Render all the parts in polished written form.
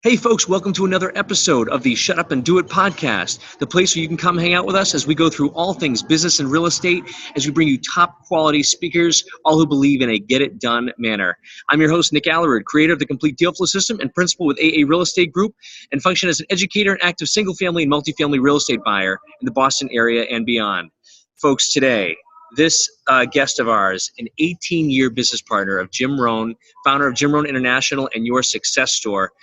Hey folks, welcome to another episode of the Shut Up and Do It podcast, the place where you can come hang out with us as we go through all things business and real estate, as we bring you top quality speakers, all who believe in a get it done manner. I'm your host, Nick Aalerud, creator of the Complete Deal Flow System and principal with AA Real Estate Group, and function as an educator and active single family and multifamily real estate buyer in the Boston area and beyond. Folks, today, this guest of ours, an 18-year business partner of Jim Rohn, founder of Jim Rohn International and Your Success Store.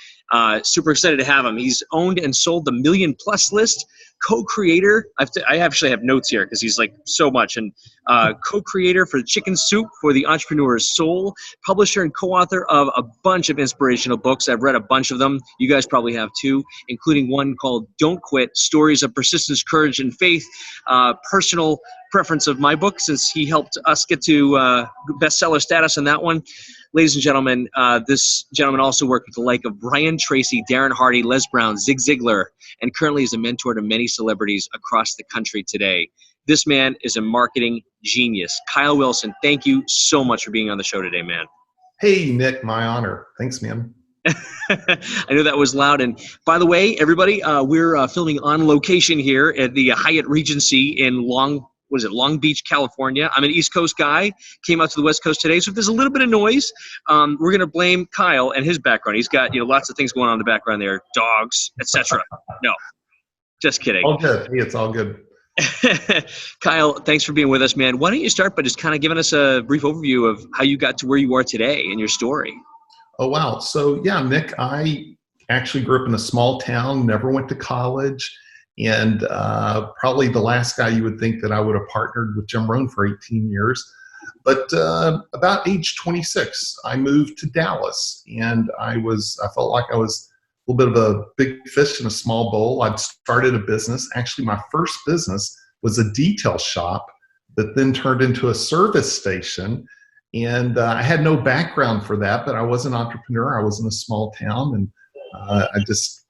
Super excited to have him. He's owned and sold the million plus list, co-creator. I actually have notes here because he's like so much. And co-creator for Chicken Soup for the Entrepreneur's Soul, publisher and co-author of a bunch of inspirational books. I've read a bunch of them. You guys probably have too, including one called Don't Quit, Stories of Persistence, Courage, and Faith. Personal preference of my book since he helped us get to bestseller status on that one. Ladies and gentlemen, this gentleman also worked with the like of Brian Tracey, Darren Hardy, Les Brown, Zig Ziglar, and currently is a mentor to many celebrities across the country today. This man is a marketing genius. Kyle Wilson, thank you so much for being on the show today, man. Hey, Nick, my honor. Thanks, man. I know that was loud. And by the way, everybody, we're filming on location here at the Hyatt Regency in Long Beach, California. I'm an East Coast guy, came out to the West Coast today. So if there's a little bit of noise, we're going to blame Kyle and his background. He's got, lots of things going on in the background there, dogs, etc. No, just kidding. All good. Hey, it's all good. Kyle, thanks for being with us, man. Why don't you start by just kind of giving us a brief overview of how you got to where you are today and your story? Oh, wow. So yeah, Nick, I actually grew up in a small town, never went to college. And probably the last guy you would think that I would have partnered with Jim Rohn for 18 years. But about age 26, I moved to Dallas, and I felt like I was a little bit of a big fish in a small bowl. I'd started a business. Actually, my first business was a detail shop that then turned into a service station. And I had no background for that, but I was an entrepreneur. I was in a small town, and I just,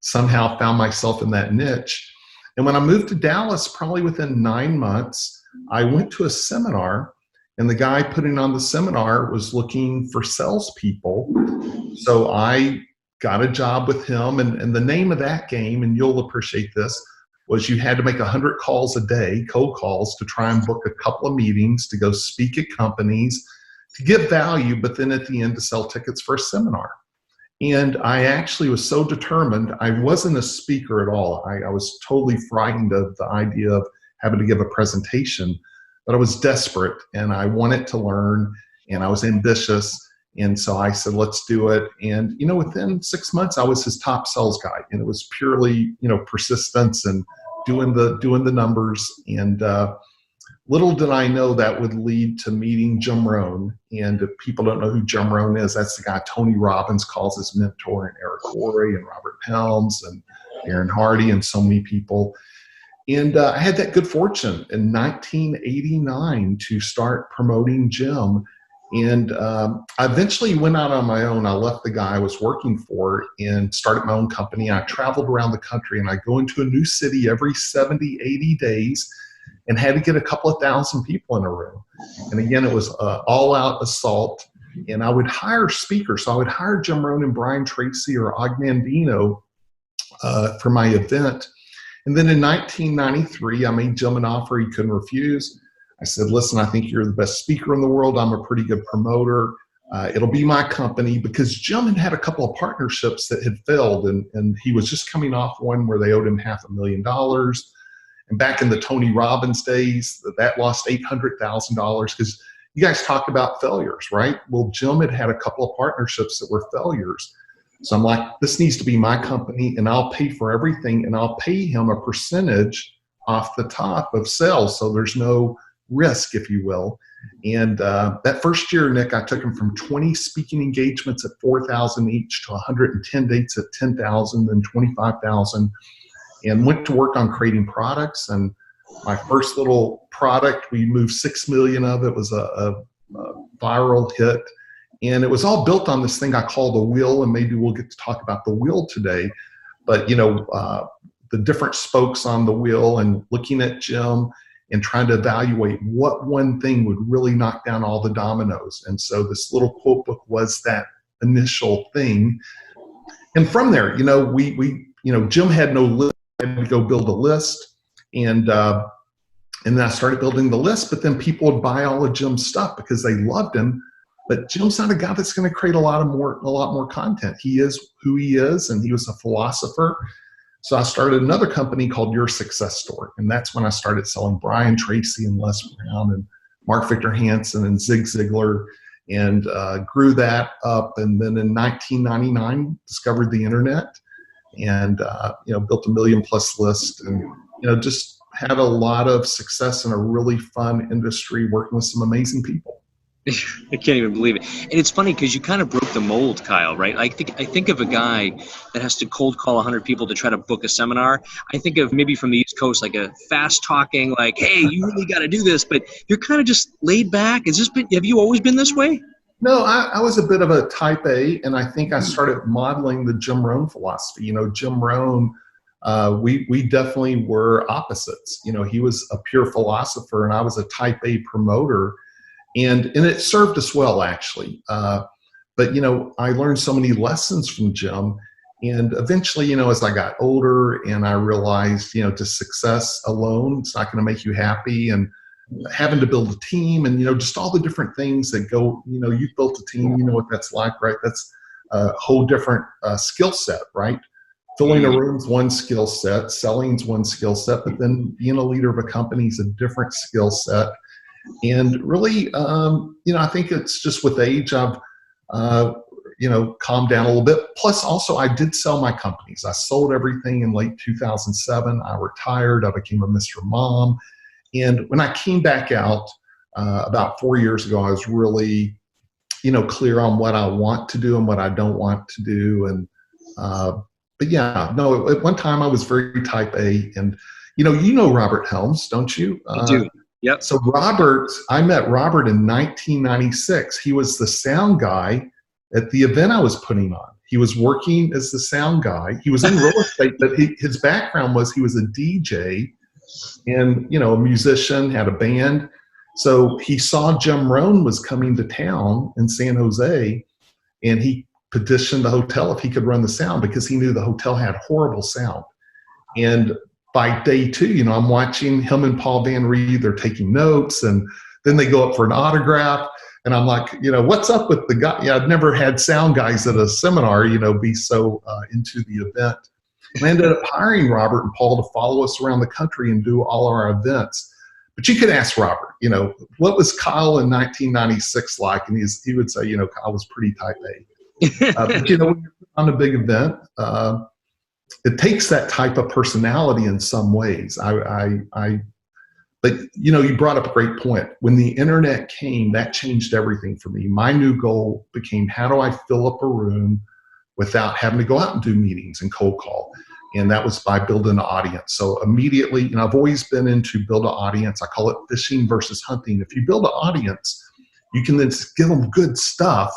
somehow found myself in that niche. And when I moved to Dallas, probably within 9 months, I went to a seminar, and the guy putting on the seminar was looking for salespeople. So I got a job with him, and the name of that game, and you'll appreciate this, was you had to make 100 calls a day, cold calls, to try and book a couple of meetings to go speak at companies, to give value, but then at the end to sell tickets for a seminar. And I actually was so determined. I wasn't a speaker at all. I was totally frightened of the idea of having to give a presentation, but I was desperate and I wanted to learn and I was ambitious. And so I said, let's do it. And, within 6 months, I was his top sales guy, and it was purely, persistence and doing the numbers. And little did I know that would lead to meeting Jim Rohn. And if people don't know who Jim Rohn is, that's the guy Tony Robbins calls his mentor, and Eric Worre and Robert Helms and Darren Hardy and so many people. And I had that good fortune in 1989 to start promoting Jim. And I eventually went out on my own. I left the guy I was working for and started my own company. I traveled around the country, and I go into a new city every 70, 80 days. And had to get a couple of thousand people in a room. And again, it was all-out assault. And I would hire speakers. So I would hire Jim Rohn and Brian Tracey or Og Mandino for my event. And then in 1993, I made Jim an offer he couldn't refuse. I said, listen, I think you're the best speaker in the world. I'm a pretty good promoter. It'll be my company, because Jim had a couple of partnerships that had failed. And he was just coming off one where they owed him $500,000. And back in the Tony Robbins days, that lost $800,000, because you guys talk about failures, right? Well, Jim had a couple of partnerships that were failures. So I'm like, this needs to be my company, and I'll pay for everything, and I'll pay him a percentage off the top of sales. So there's no risk, if you will. And that first year, Nick, I took him from 20 speaking engagements at $4,000 each to 110 dates at $10,000, then $25,000. And went to work on creating products. And my first little product, we moved 6 million of it, was a viral hit. And it was all built on this thing I call the wheel, and maybe we'll get to talk about the wheel today. But, the different spokes on the wheel, and looking at Jim and trying to evaluate what one thing would really knock down all the dominoes. And so this little quote book was that initial thing. And from there, Jim had no list. I had to go build a list, and then I started building the list. But then people would buy all of Jim's stuff because they loved him. But Jim's not a guy that's going to create a lot more content. He is who he is, and he was a philosopher. So I started another company called Your Success Story, and that's when I started selling Brian Tracey and Les Brown and Mark Victor Hansen and Zig Ziglar, and grew that up. And then in 1999, discovered the internet, and built a 1 million+ list, and just had a lot of success in a really fun industry, working with some amazing people. I can't even believe it. And it's funny because you kind of broke the mold, Kyle, right? I think of a guy that has to cold call 100 people to try to book a seminar. I think of maybe from the East Coast, like a fast talking, like, hey, you really got to do this, but you're kind of just laid back. Have you always been this way? No, I was a bit of a type A, and I think I started modeling the Jim Rohn philosophy. Jim Rohn, we definitely were opposites. He was a pure philosopher, and I was a type A promoter. And it served us well, actually. But I learned so many lessons from Jim. And eventually, as I got older and I realized, just success alone, it's not going to make you happy. And having to build a team and, just all the different things that go, you've built a team, you know what that's like, right? That's a whole different skill set, right? Filling a room's one skill set, selling's one skill set, but then being a leader of a company is a different skill set. And really, I think it's just with age, I've, calmed down a little bit. Plus, also, I did sell my companies. I sold everything in late 2007. I retired. I became a Mr. Mom. And when I came back out about 4 years ago, I was really, clear on what I want to do and what I don't want to do. And, at one time I was very type A. And, Robert Helms, don't you? I do. Yep. So I met Robert in 1996. He was the sound guy at the event I was putting on. He was working as the sound guy. He was in real estate, but his background was he was a DJ and, a musician, had a band. So he saw Jim Rohn was coming to town in San Jose, and he petitioned the hotel if he could run the sound because he knew the hotel had horrible sound. And by day 2, I'm watching him and Paul Van Reed, they're taking notes, and then they go up for an autograph. And I'm like, what's up with the guy? Yeah, I've never had sound guys at a seminar, be so into the event. And I ended up hiring Robert and Paul to follow us around the country and do all our events. But you could ask Robert, what was Kyle in 1996 like? And he would say, Kyle was pretty type A. But, when you're on a big event, it takes that type of personality in some ways. But you brought up a great point. When the internet came, that changed everything for me. My new goal became, how do I fill up a room without having to go out and do meetings and cold call? And that was by building an audience. So immediately, I've always been into build an audience. I call it fishing versus hunting. If you build an audience, you can then give them good stuff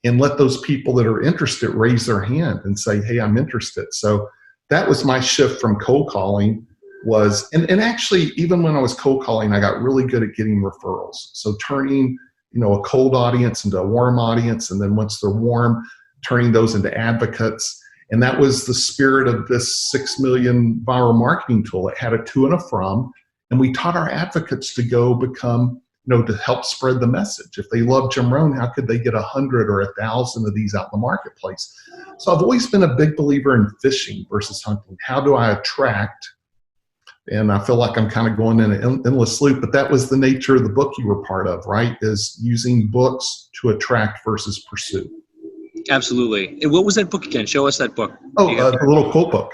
and let those people that are interested raise their hand and say, hey, I'm interested. So that was my shift from cold calling and actually, even when I was cold calling, I got really good at getting referrals. So turning, a cold audience into a warm audience. And then once they're warm, turning those into advocates. And that was the spirit of this 6 million viral marketing tool. It had a to and a from, and we taught our advocates to go become, to help spread the message. If they love Jim Rohn, how could they get 100 or 1,000 of these out in the marketplace? So I've always been a big believer in fishing versus hunting. How do I attract? And I feel like I'm kind of going in an endless loop, but that was the nature of the book you were part of, right? Is using books to attract versus pursue. Absolutely. And what was that book again? Show us that book. Oh, the little quote book.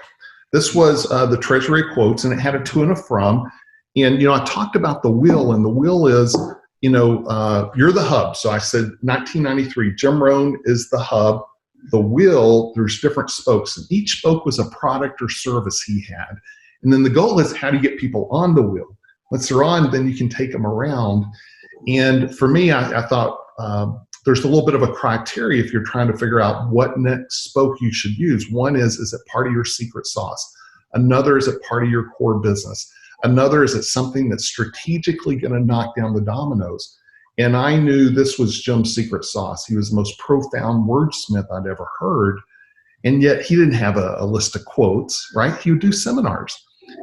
This was the Treasury of Quotes, and it had a to and a from. And, I talked about the wheel, and the wheel is, you're the hub. So I said 1993, Jim Rohn is the hub. The wheel, there's different spokes, and each spoke was a product or service he had. And then the goal is, how do you get people on the wheel? Once they're on, then you can take them around. And for me, I thought there's a little bit of a criteria if you're trying to figure out what next spoke you should use. One is it part of your secret sauce? Another, is it part of your core business? Another, is it something that's strategically going to knock down the dominoes? And I knew this was Jim's secret sauce. He was the most profound wordsmith I'd ever heard. And yet he didn't have a list of quotes, right? He would do seminars.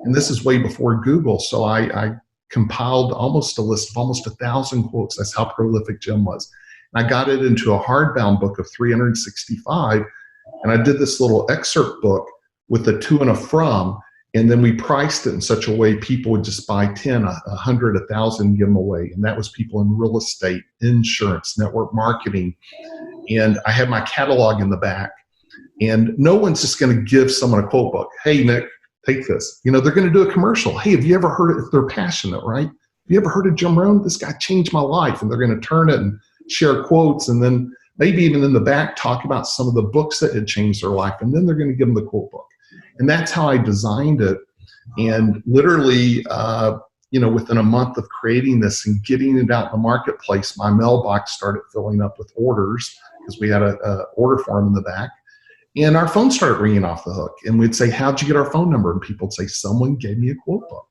And this is way before Google. So I compiled almost a list of almost 1,000 quotes. That's how prolific Jim was. And I got it into a hardbound book of 365. And I did this little excerpt book with a to and a from. And then we priced it in such a way people would just buy 10, 100, 1,000, give them away. And that was people in real estate, insurance, network marketing. And I had my catalog in the back. And no one's just going to give someone a quote book. Hey, Nick, take this. They're going to do a commercial. Hey, have you ever heard it? If they're passionate, right? Have you ever heard of Jim Rohn? This guy changed my life. And they're going to turn it and share quotes. And then maybe even in the back, talk about some of the books that had changed their life. And then they're going to give them the quote book. And that's how I designed it. And literally, within a month of creating this and getting it out in the marketplace, my mailbox started filling up with orders because we had a order form in the back. And our phone started ringing off the hook. And we'd say, how'd you get our phone number? And people would say, someone gave me a quote book.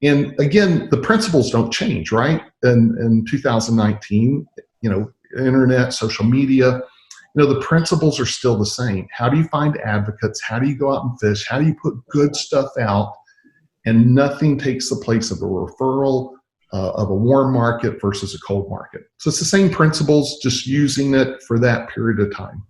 And again, the principles don't change, right? In 2019, internet, social media, the principles are still the same. How do you find advocates? How do you go out and fish? How do you put good stuff out? And nothing takes the place of a referral, of a warm market versus a cold market. So it's the same principles, just using it for that period of time.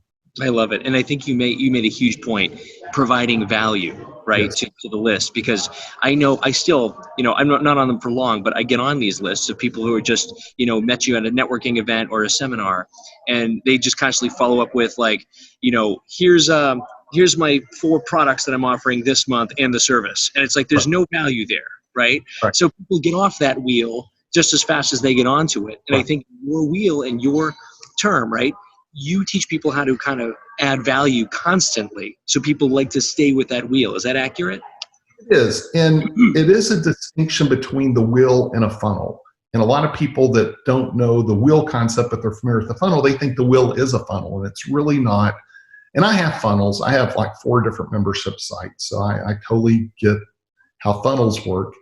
I love it. And I think you made a huge point, providing value, right, Yes. to the list, because I know I still, I'm not on them for long, but I get on these lists of people who are just, met you at a networking event or a seminar, and they just constantly follow up with like, here's my 4 products that I'm offering this month and the service. And it's like, there's no value there, right? So people get off that wheel just as fast as they get onto it. And I think your wheel and your term, right? You teach people how to kind of add value constantly. So people like to stay with that wheel. Is that accurate? It is. And it is a distinction between the wheel and a funnel. And a lot of people that don't know the wheel concept, but they're familiar with the funnel, they think the wheel is a funnel, and it's really not. And I have funnels. I have like 4 different membership sites. So I totally get how funnels work.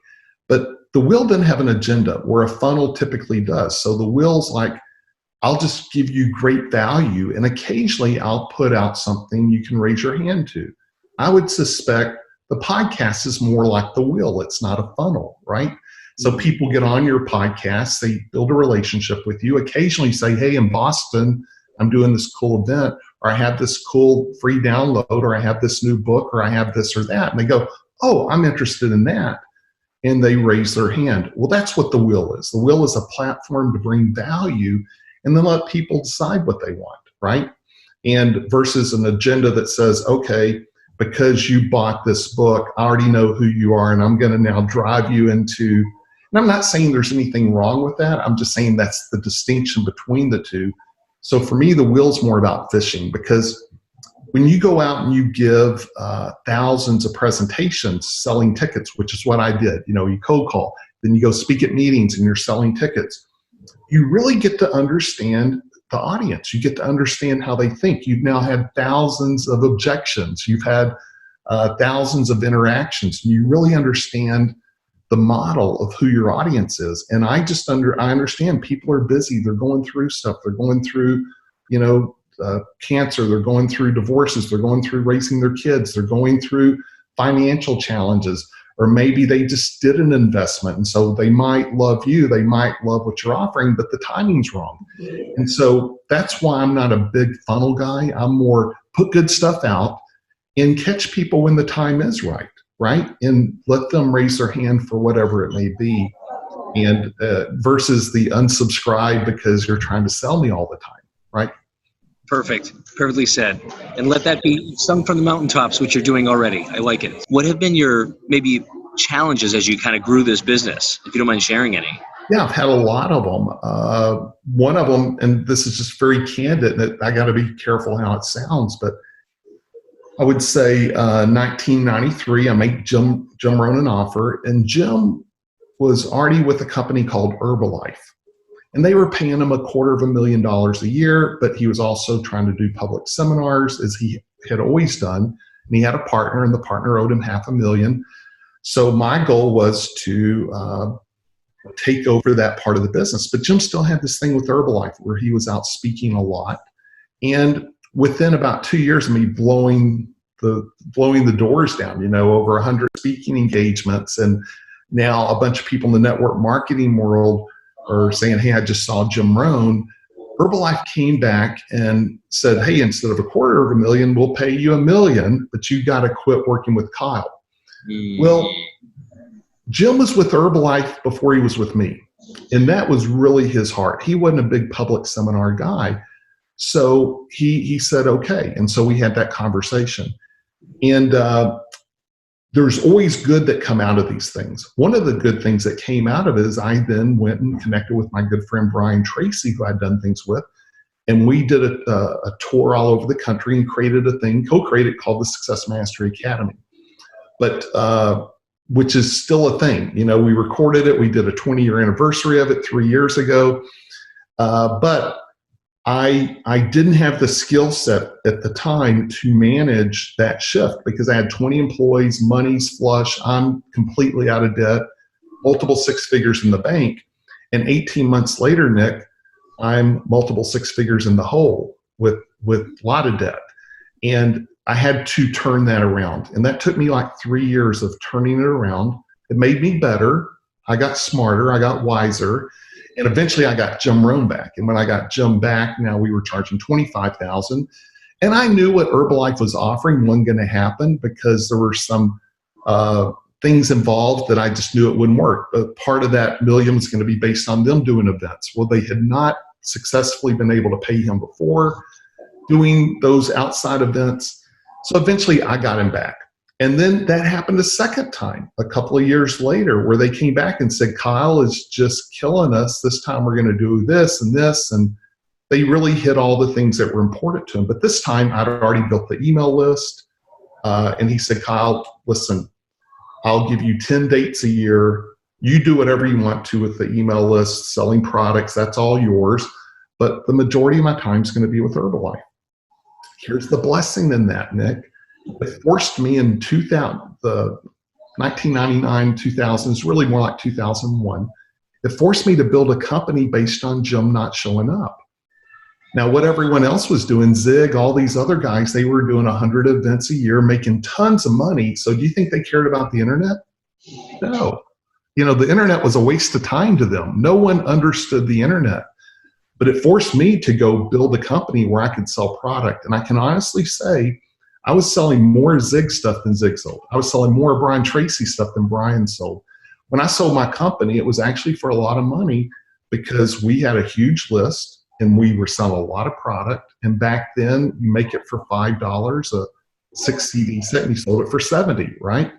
But the wheel doesn't have an agenda where a funnel typically does. So the wheel's like, I'll just give you great value, and occasionally I'll put out something you can raise your hand to. I would suspect the podcast is more like the wheel. It's not a funnel, right? So people get on your podcast, they build a relationship with you, occasionally say, hey, in Boston, I'm doing this cool event, or I have this cool free download, or I have this new book, or I have this or that. And they go, oh, I'm interested in that. And they raise their hand. Well, that's what the wheel is. The wheel is a platform to bring value and then let people decide what they want, right? And versus an agenda that says, okay, because you bought this book, I already know who you are, and I'm going to now drive you into, and I'm not saying there's anything wrong with that. I'm just saying that's the distinction between the two. So for me, the wheel's more about fishing, because when you go out and you give thousands of presentations selling tickets, which is what I did, you cold call, then you go speak at meetings and you're selling tickets. You really get to understand the audience. You get to understand how they think. You've now had thousands of objections. You've had thousands of interactions. And you really understand the model of who your audience is. And I understand people are busy. They're going through stuff. They're going through, cancer. They're going through divorces. They're going through raising their kids. They're going through financial challenges. Or maybe they just did an investment, and so they might love you, they might love what you're offering, but the timing's wrong. And so that's why I'm not a big funnel guy. I'm more put good stuff out and catch people when the time is right? And let them raise their hand for whatever it may be, and versus the unsubscribe because you're trying to sell me all the time, right? Perfect. Perfectly said. And let that be sung from the mountaintops, which you're doing already. I like it. What have been your maybe challenges as you kind of grew this business, if you don't mind sharing any? Yeah, I've had a lot of them. One of them, and this is just very candid, and I got to be careful how it sounds, but I would say 1993, I make Jim Rohn an offer, and Jim was already with a company called Herbalife. And they were paying him $250,000 a year, but he was also trying to do public seminars, as he had always done. And he had a partner, and the partner owed him $500,000. So my goal was to take over that part of the business. But Jim still had this thing with Herbalife where he was out speaking a lot. And within about 2 years of me blowing the doors down, over 100 speaking engagements. And now a bunch of people in the network marketing world are saying, hey, I just saw Jim Rohn. Herbalife came back and said, hey, instead of $250,000, we'll pay you $1 million, but you got to quit working with Kyle. Well, Jim was with Herbalife before he was with me. And that was really his heart. He wasn't a big public seminar guy. So he said, okay. And so we had that conversation. And there's always good that come out of these things. One of the good things that came out of it is I then went and connected with my good friend Brian Tracey, who I'd done things with. And we did a tour all over the country and created a thing, co-created, called the Success Mastery Academy. But which is still a thing. We recorded it. We did a 20-year anniversary of it 3 years ago. But I didn't have the skill set at the time to manage that shift because I had 20 employees, money's flush, I'm completely out of debt, multiple six figures in the bank. And 18 months later, Nick, I'm multiple six figures in the hole with a lot of debt. And I had to turn that around. And that took me like 3 years of turning it around. It made me better. I got smarter. I got wiser. And eventually I got Jim Rohn back. And when I got Jim back, now we were charging $25,000. And I knew what Herbalife was offering wasn't going to happen because there were some things involved that I just knew it wouldn't work. But part of that $1 million was going to be based on them doing events. Well, they had not successfully been able to pay him before doing those outside events. So eventually I got him back. And then that happened a second time, a couple of years later, where they came back and said, Kyle is just killing us. This time we're going to do this and this. And they really hit all the things that were important to him. But this time I'd already built the email list. And he said, Kyle, listen, I'll give you 10 dates a year. You do whatever you want to with the email list, selling products. That's all yours. But the majority of my time is going to be with Herbalife. Here's the blessing in that, Nick. It forced me in 1999, 2000, it's really more like 2001. It forced me to build a company based on Jim not showing up. Now, what everyone else was doing, Zig, all these other guys, they were doing 100 events a year, making tons of money. So do you think they cared about the internet? No. The internet was a waste of time to them. No one understood the internet. But it forced me to go build a company where I could sell product. And I can honestly say, I was selling more Zig stuff than Zig sold. I was selling more Brian Tracey stuff than Brian sold. When I sold my company, it was actually for a lot of money because we had a huge list and we were selling a lot of product. And back then, you make it for $5, a 6 CD set, and you sold it for 70, right?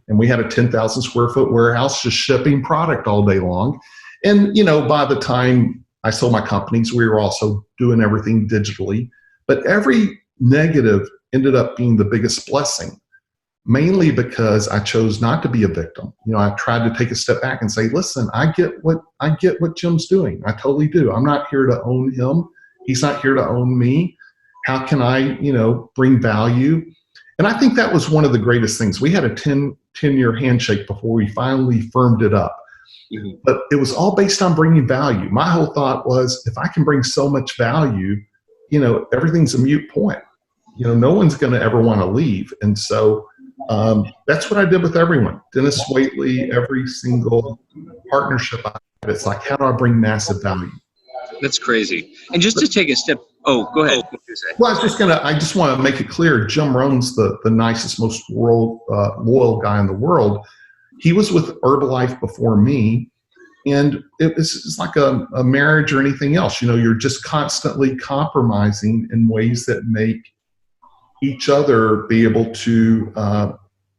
And we had a 10,000 square foot warehouse just shipping product all day long. And, by the time I sold my companies, we were also doing everything digitally. But every negative ended up being the biggest blessing, mainly because I chose not to be a victim. I tried to take a step back and say, listen, I get what Jim's doing. I totally do. I'm not here to own him. He's not here to own me. How can I, bring value? And I think that was one of the greatest things. We had a 10-year handshake before we finally firmed it up. Mm-hmm. But it was all based on bringing value. My whole thought was, if I can bring so much value, everything's a moot point. No one's going to ever want to leave. And so that's what I did with everyone. Dennis Waitley, every single partnership I had, it's like, how do I bring massive value? That's crazy. And just to take a step, go ahead. Well, I just want to make it clear, Jim Rohn's the nicest, most loyal guy in the world. He was with Herbalife before me. And it's like a marriage or anything else. You're just constantly compromising in ways that make each other be able to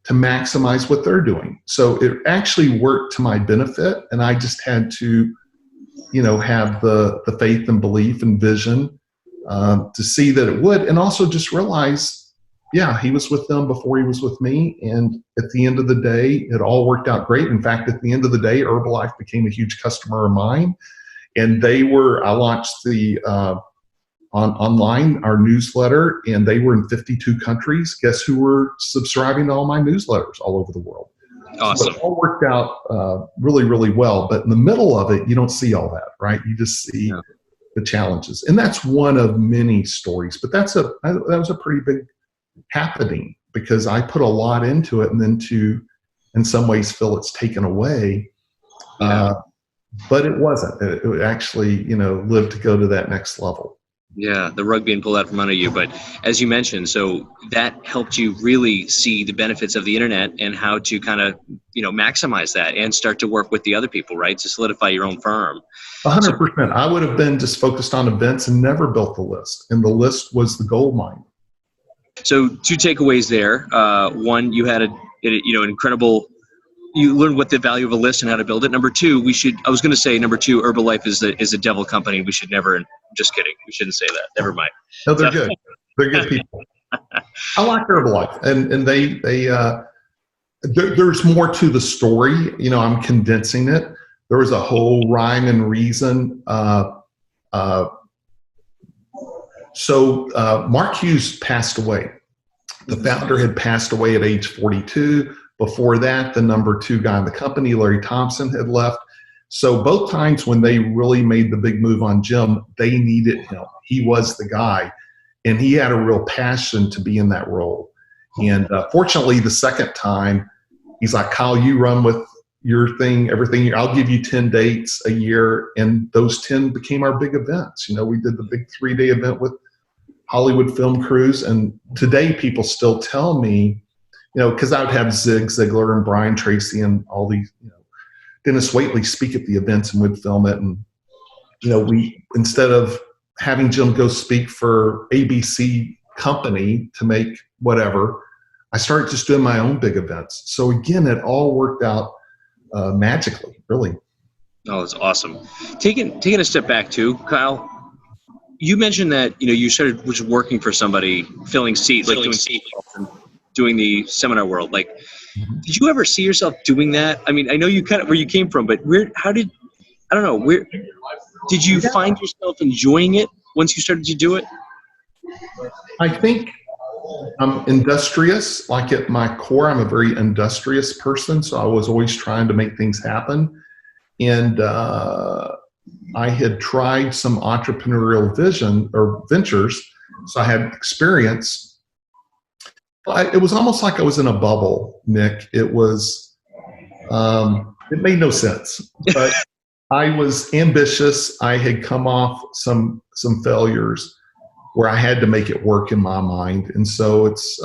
maximize what they're doing. So it actually worked to my benefit, and I just had to, have the faith and belief and vision to see that it would, and also just realize, he was with them before he was with me, and at the end of the day, it all worked out great. In fact, at the end of the day, Herbalife became a huge customer of mine, and I launched the online, our newsletter, and they were in 52 countries. Guess who were subscribing to all my newsletters all over the world? Awesome. So it all worked out really, really well. But in the middle of it, you don't see all that, right? You just see the challenges. And that's one of many stories, but that was a pretty big happening because I put a lot into it, and then in some ways, feel it's taken away. Yeah. But it wasn't. It actually, lived to go to that next level. Yeah, the rug being pulled out from under you. But as you mentioned, so that helped you really see the benefits of the internet and how to kind of, maximize that and start to work with the other people, right? To solidify your own firm. 100%. I would have been just focused on events and never built the list. And the list was the gold mine. So 2 takeaways there. One, you had an incredible, you learned what the value of a list and how to build it. Number 2, number 2, Herbalife is a devil company. We should never, just kidding. We shouldn't say that. Never mind. No, they're good. They're good people. I like Herbalife, and there's more to the story. I'm condensing it. There was a whole rhyme and reason. So Mark Hughes passed away. The founder had passed away at age 42. Before that, the number 2 guy in the company, Larry Thompson, had left. So both times when they really made the big move on Jim, they needed him. He was the guy, and he had a real passion to be in that role. And fortunately, the second time, he's like, Kyle, you run with your thing, everything. I'll give you 10 dates a year. And those 10 became our big events. We did the big 3-day event with Hollywood film crews. And today people still tell me, because I would have Zig Ziglar and Brian Tracey and all these, Dennis Waitley speak at the events, and would film it. And, we, instead of having Jim go speak for ABC company to make whatever, I started just doing my own big events. So again, it all worked out magically, really. Oh, that's awesome. Taking a step back too, Kyle, you mentioned that, you started just working for somebody, filling seats, like doing seats and doing the seminar world. Like, did you ever see yourself doing that? I mean, I know you kind of where you came from, but where did you find yourself enjoying it once you started to do it? I think I'm industrious. Like at my core, I'm a very industrious person. So I was always trying to make things happen. And I had tried some entrepreneurial vision or ventures. So I had experience. It was almost like I was in a bubble, Nick. It was, it made no sense, but I was ambitious. I had come off some failures where I had to make it work in my mind. And so it's,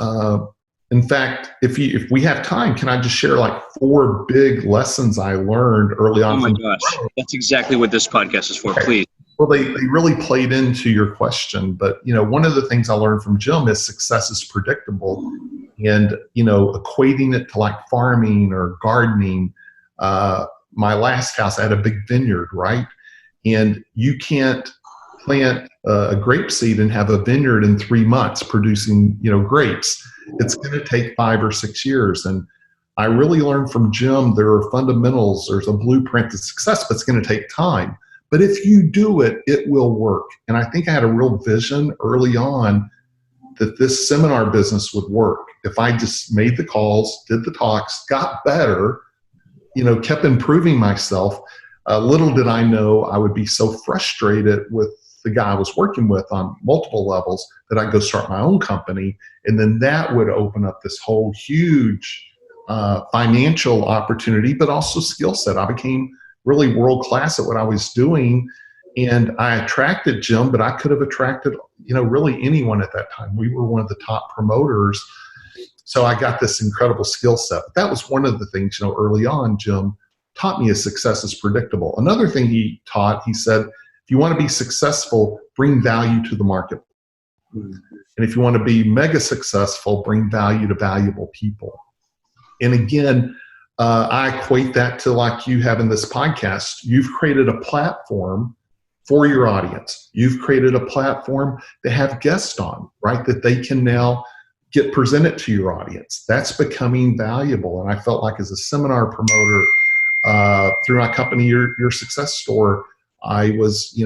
in fact, if we have time, can I just share like 4 big lessons I learned early on? Oh my gosh, that's exactly what this podcast is for. Okay. Please. Well, they really played into your question, but one of the things I learned from Jim is success is predictable, and equating it to like farming or gardening. My last house, I had a big vineyard, right? And you can't plant a grape seed and have a vineyard in 3 months producing grapes. It's going to take 5 or 6 years, and I really learned from Jim there are fundamentals. There's a blueprint to success, but it's going to take time. But if you do it, it will work. And I think I had a real vision early on that this seminar business would work. If I just made the calls, did the talks, got better, kept improving myself, little did I know I would be so frustrated with the guy I was working with on multiple levels that I'd go start my own company. And then that would open up this whole huge financial opportunity, but also skill set. I became really world-class at what I was doing. And I attracted Jim, but I could have attracted, really anyone at that time. We were one of the top promoters. So I got this incredible skill set. But that was one of the things, early on, Jim taught me is success is predictable. Another thing he taught, he said, if you want to be successful, bring value to the market. And if you want to be mega successful, bring value to valuable people. And again, I equate that to like you having this podcast. You've created a platform for your audience. You've created a platform to have guests on, right? That they can now get presented to your audience. That's becoming valuable. And I felt like as a seminar promoter through my company, your Success Store, I was,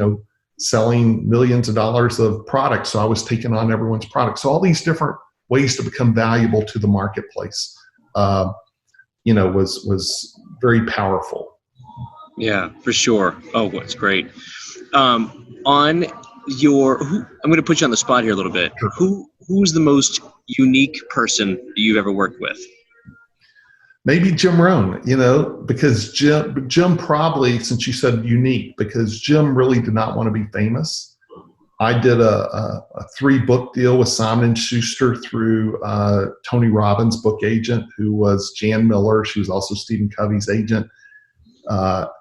selling millions of dollars of products. So I was taking on everyone's products. So all these different ways to become valuable to the marketplace, was very powerful. Yeah, for sure. Oh, that's great. On I'm going to put you on the spot here a little bit. Sure. Who's the most unique person you've ever worked with? Maybe Jim Rohn, because Jim probably, since you said unique, because Jim really did not want to be famous. I did a 3-book deal with Simon & Schuster through Tony Robbins' book agent, who was Jan Miller. She was also Stephen Covey's agent.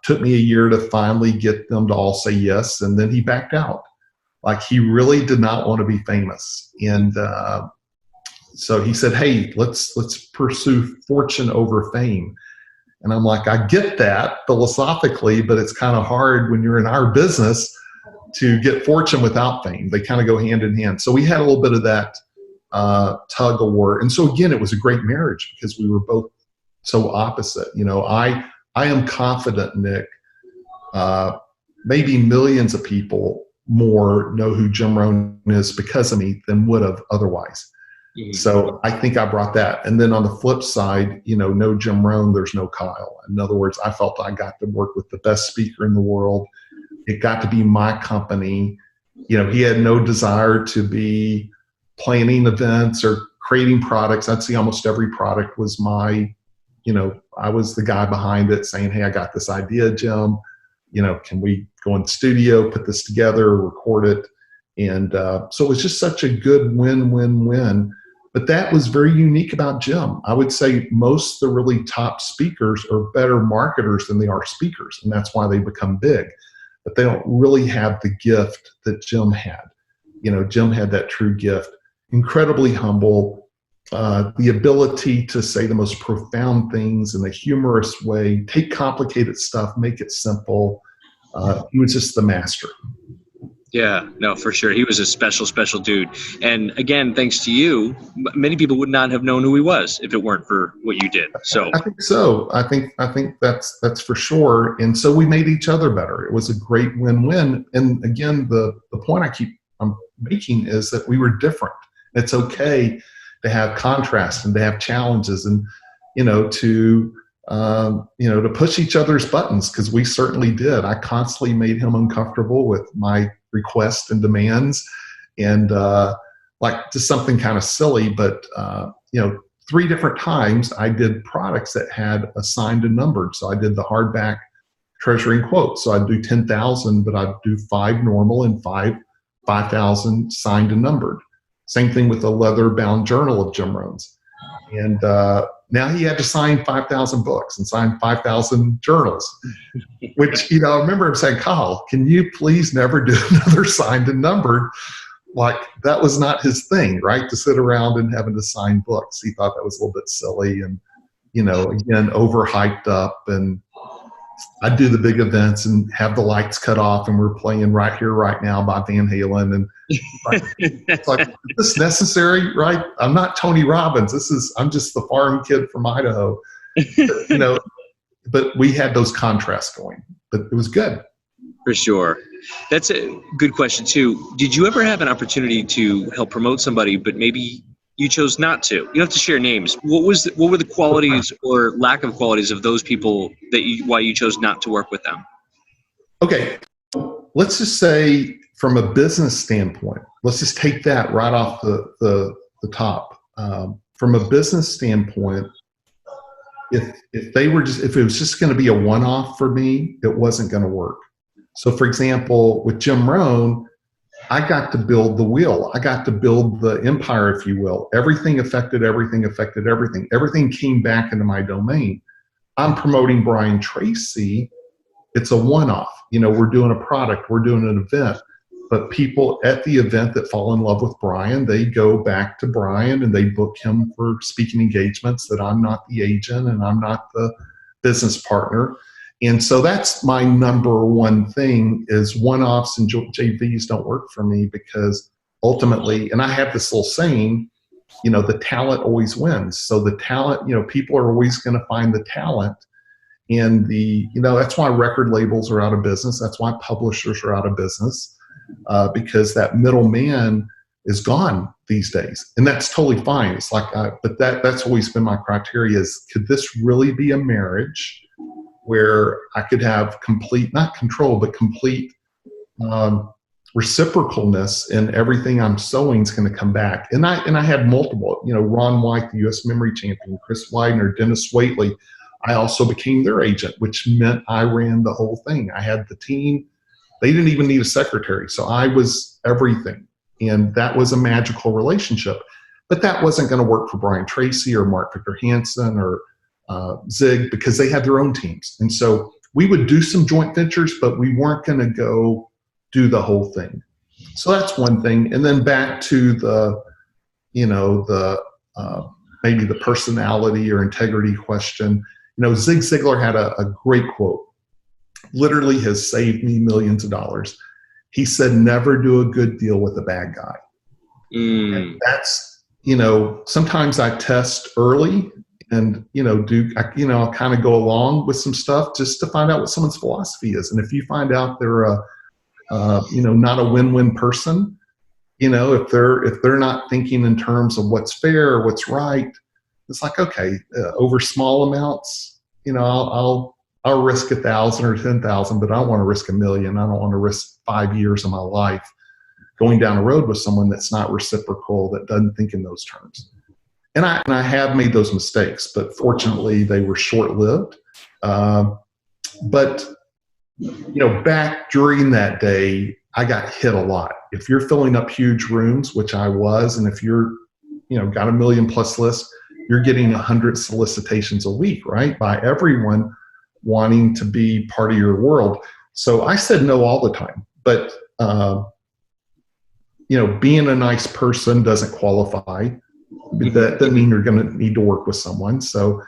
Took me a year to finally get them to all say yes, and then he backed out. Like, he really did not want to be famous. And so he said, hey, let's pursue fortune over fame. And I'm like, I get that philosophically, but it's kind of hard when you're in our business to get fortune without fame. They kind of go hand in hand. So we had a little bit of that tug of war. And so again, it was a great marriage because we were both so opposite. I am confident, Nick, maybe millions of people more know who Jim Rohn is because of me than would have otherwise. Mm-hmm. So I think I brought that. And then on the flip side, no Jim Rohn, there's no Kyle. In other words, I felt I got to work with the best speaker in the world. It got to be my company. He had no desire to be planning events or creating products. I'd say almost every product was I was the guy behind it saying, hey, I got this idea, Jim. Can we go in the studio, put this together, record it? And so it was just such a good win-win-win. But that was very unique about Jim. I would say most of the really top speakers are better marketers than they are speakers, and that's why they become big. But they don't really have the gift that Jim had. Jim had that true gift. Incredibly humble, the ability to say the most profound things in a humorous way, take complicated stuff, make it simple. He was just the master. Yeah, no, for sure. He was a special, special dude. And again, thanks to you, many people would not have known who he was if it weren't for what you did. So I think so. I think that's for sure. And so we made each other better. It was a great win-win. And again, the point I'm making is that we were different. It's okay to have contrast and to have challenges and, to push each other's buttons, because we certainly did. I constantly made him uncomfortable with my requests and demands, and just something kind of silly, but 3 different times I did products that had assigned and numbered. So I did the hardback treasury and quotes. So I'd do 10,000, but I'd do 5 normal and 5,000 signed and numbered. Same thing with the leather bound journal of Jim Rohn's. And now he had to sign 5,000 books and sign 5,000 journals, which, I remember him saying, Kyle, can you please never do another signed and numbered? Like, that was not his thing, right? To sit around and having to sign books. He thought that was a little bit silly and, again, overhyped up. And I'd do the big events and have the lights cut off and we're playing Right Here, Right Now by Van Halen. And it's like, is this necessary, right? I'm not Tony Robbins. I'm just the farm kid from Idaho. But we had those contrasts going, but it was good. For sure. That's a good question too. Did you ever have an opportunity to help promote somebody, but maybe you chose not to? You don't have to share names. What were the qualities or lack of qualities of those people why you chose not to work with them? Okay. Let's just say from a business standpoint, let's just take that right off the top. From a business standpoint, if it was just going to be a one-off for me, it wasn't going to work. So for example, with Jim Rohn, I got to build the wheel. I got to build the empire, if you will. Everything affected everything, affected everything. Everything came back into my domain. I'm promoting Brian Tracey. It's a one-off. We're doing a product, we're doing an event. But people at the event that fall in love with Brian, they go back to Brian and they book him for speaking engagements that I'm not the agent and I'm not the business partner. And so that's my number one thing is one-offs and JVs don't work for me, because ultimately, and I have this little saying, the talent always wins. So the talent, people are always going to find the talent. And that's why record labels are out of business. That's why publishers are out of business, because that middleman is gone these days. And that's totally fine. It's like, but that's always been my criteria is, could this really be a marriage where I could have complete, not control, but complete reciprocalness in everything I'm sowing is going to come back. And I had multiple, Ron White, the U.S. memory champion, Chris Widener, Dennis Waitley. I also became their agent, which meant I ran the whole thing. I had the team. They didn't even need a secretary. So I was everything. And that was a magical relationship. But that wasn't going to work for Brian Tracey or Mark Victor Hansen or Zig, because they had their own teams. And so we would do some joint ventures, but we weren't going to go do the whole thing. So that's one thing. And then back to the maybe the personality or integrity question. Zig Ziglar had a great quote, literally has saved me millions of dollars. He said, never do a good deal with a bad guy. And that's, sometimes I test early and, I'll kind of go along with some stuff just to find out what someone's philosophy is. And if you find out they're not a win-win person, if they're not thinking in terms of what's fair or what's right, it's like, okay, over small amounts, I'll risk 1,000 or 10,000, but I don't want to risk 1 million. I don't want to risk 5 years of my life going down a road with someone that's not reciprocal, that doesn't think in those terms. And I have made those mistakes, but fortunately they were short-lived. But back during that day, I got hit a lot. If you're filling up huge rooms, which I was, and if you're, got a 1 million plus list, you're getting 100 solicitations a week, right? By everyone wanting to be part of your world. So I said no all the time, but, being a nice person doesn't qualify. That doesn't mean you're going to need to work with someone. So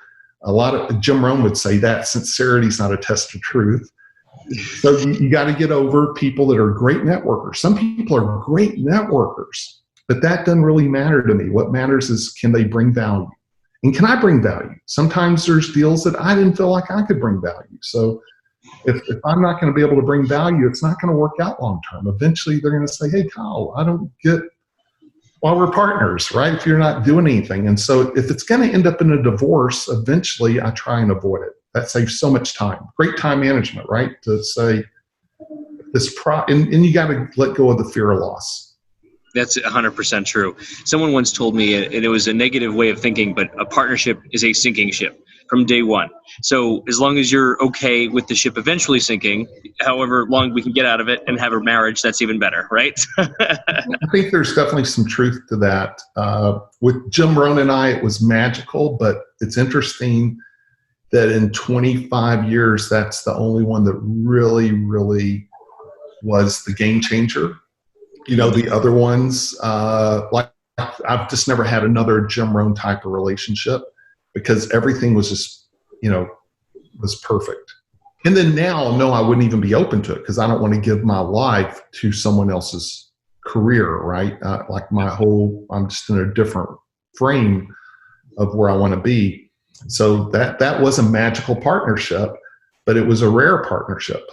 Jim Rohn would say that sincerity is not a test of truth. So you got to get over people that are great networkers. Some people are great networkers, but that doesn't really matter to me. What matters is, can they bring value? And can I bring value? Sometimes there's deals that I didn't feel like I could bring value. So if I'm not going to be able to bring value, it's not going to work out long term. Eventually they're going to say, hey, Kyle, I don't get why we're partners, right? If you're not doing anything. And so if it's going to end up in a divorce, eventually I try and avoid it. That saves so much time. Great time management, right? To say and you got to let go of the fear of loss. That's 100% true. Someone once told me, and it was a negative way of thinking, but a partnership is a sinking ship from day one. So as long as you're okay with the ship eventually sinking, however long we can get out of it and have a marriage, that's even better, right? I think there's definitely some truth to that. With Jim Rohn and I, it was magical, but it's interesting that in 25 years, that's the only one that really, really was the game changer. The other ones, like I've just never had another Jim Rohn type of relationship, because everything was just, was perfect. And then now, no, I wouldn't even be open to it, because I don't want to give my life to someone else's career, right? I'm just in a different frame of where I want to be. So that was a magical partnership, but it was a rare partnership.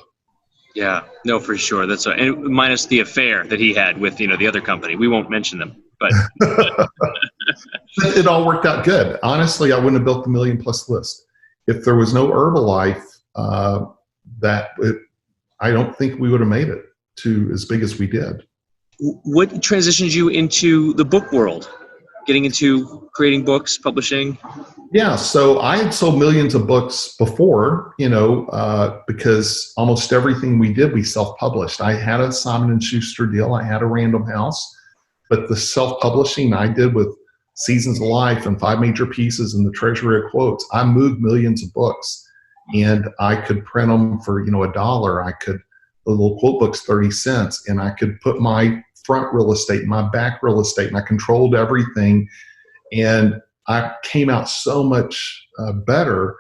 Yeah, no, for sure. And minus the affair that he had with, the other company. We won't mention them, but it all worked out good. Honestly, I wouldn't have built the 1 million plus list if there was no Herbalife. I don't think we would have made it to as big as we did. What transitioned you into the book world? Getting into creating books, publishing? Yeah, so I had sold millions of books before, because almost everything we did, we self-published. I had a Simon & Schuster deal. I had a Random House. But the self-publishing I did with Seasons of Life and 5 Major Pieces and the Treasury of Quotes, I moved millions of books. And I could print them for, $1. The little quote book's 30 cents. And I could put my front real estate, my back real estate, and I controlled everything. And I came out so much better.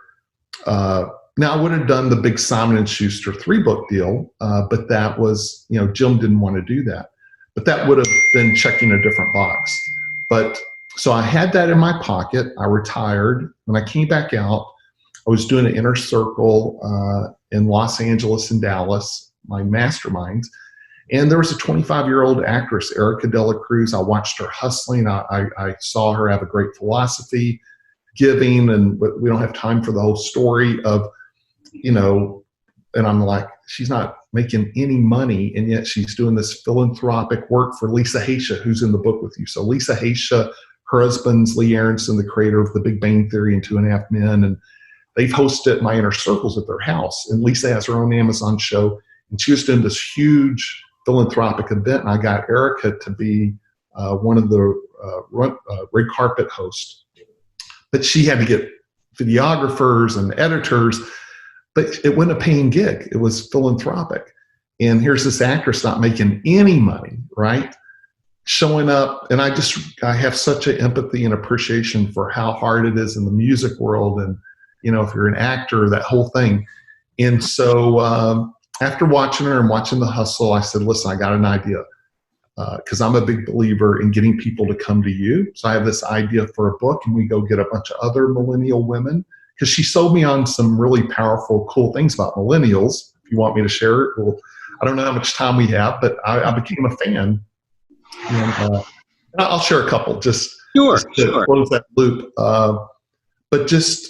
Now, I would have done the big Simon & Schuster 3-book deal, but that was, Jim didn't want to do that. But that would have been checking a different box. But so I had that in my pocket. I retired. When I came back out, I was doing an inner circle in Los Angeles and Dallas, my masterminds. And there was a 25-year-old actress, Erica Dela Cruz. I watched her hustling. I saw her have a great philosophy, giving, and we don't have time for the whole story of, and I'm like, she's not making any money, and yet she's doing this philanthropic work for Lisa Haisha, who's in the book with you. So Lisa Haisha, her husband's Lee Aronson, the creator of The Big Bang Theory and 2.5 Men, and they've hosted my inner circles at their house. And Lisa has her own Amazon show, and she was doing this huge philanthropic event, and I got Erica to be one of the red carpet hosts. But she had to get videographers and editors, but it wasn't a paying gig. It was philanthropic. And here's this actress not making any money, right? Showing up, and I have such an empathy and appreciation for how hard it is in the music world, and if you're an actor, that whole thing. And so after watching her and watching The Hustle, I said, listen, I got an idea, because I'm a big believer in getting people to come to you. So I have this idea for a book, and we go get a bunch of other millennial women, because she sold me on some really powerful, cool things about millennials. If you want me to share it, well, I don't know how much time we have, but I became a fan. And I'll share a couple just to close that loop. But just,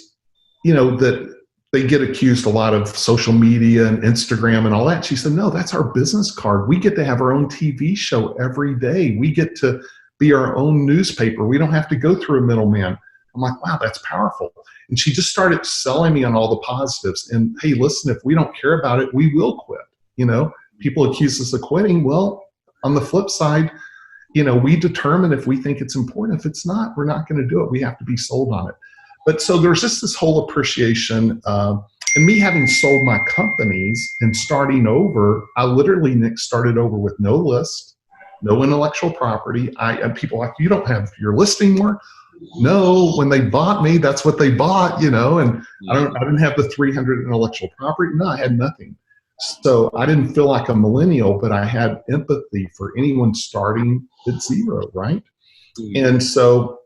that they get accused a lot of social media and Instagram and all that. She said, no, that's our business card. We get to have our own TV show every day. We get to be our own newspaper. We don't have to go through a middleman. I'm like, wow, that's powerful. And she just started selling me on all the positives. And hey, listen, if we don't care about it, we will quit. People accuse us of quitting. Well, on the flip side, we determine if we think it's important. If it's not, we're not going to do it. We have to be sold on it. But so there's just this whole appreciation. And me having sold my companies and starting over, I literally, Nick, started over with no list, no intellectual property. And people are like, you don't have your listing more? No, when they bought me, that's what they bought, and I didn't have the 300 intellectual property. No, I had nothing. So I didn't feel like a millennial, but I had empathy for anyone starting at zero, right? And so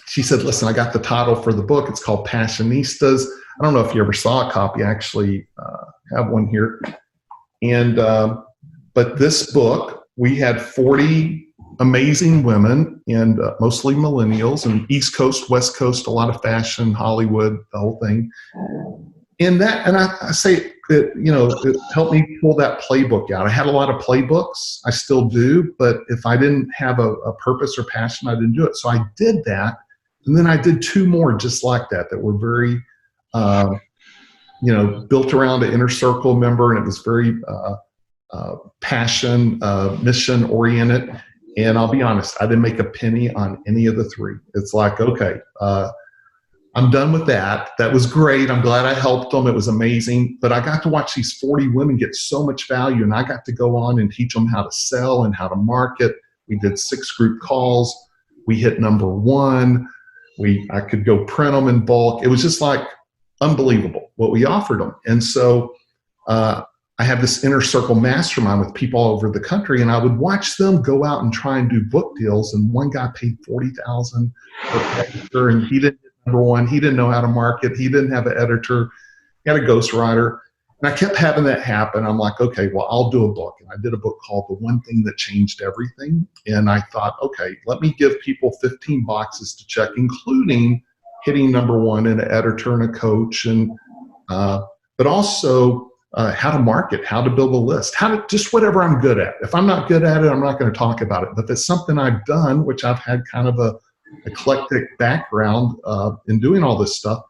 she said, listen, I got the title for the book. It's called Passionistas. I don't know if you ever saw a copy. I actually have one here. And but this book, we had 40 amazing women, and mostly millennials, and East Coast, West Coast, a lot of fashion, Hollywood, the whole thing. And I say that, it helped me pull that playbook out. I had a lot of playbooks. I still do, but if I didn't have a purpose or passion, I didn't do it. So I did that. And then I did 2 more just like that were very, built around an inner circle member, and it was very passion, mission oriented. And I'll be honest, I didn't make a penny on any of the 3. It's like, okay, I'm done with that. That was great. I'm glad I helped them. It was amazing. But I got to watch these 40 women get so much value, and I got to go on and teach them how to sell and how to market. We did 6 group calls. We hit number 1. I could go print them in bulk. It was just like unbelievable what we offered them. And so I have this inner circle mastermind with people all over the country, and I would watch them go out and try and do book deals. And one guy paid $40,000 per editor, and he didn't get number 1. He didn't know how to market. He didn't have an editor. He had a ghostwriter. And I kept having that happen. I'm like, okay, well, I'll do a book. And I did a book called The One Thing That Changed Everything. And I thought, okay, let me give people 15 boxes to check, including hitting number 1 and an editor and a coach, and but also how to market, how to build a list, just whatever I'm good at. If I'm not good at it, I'm not going to talk about it. But if it's something I've done, which I've had kind of a eclectic background in doing all this stuff.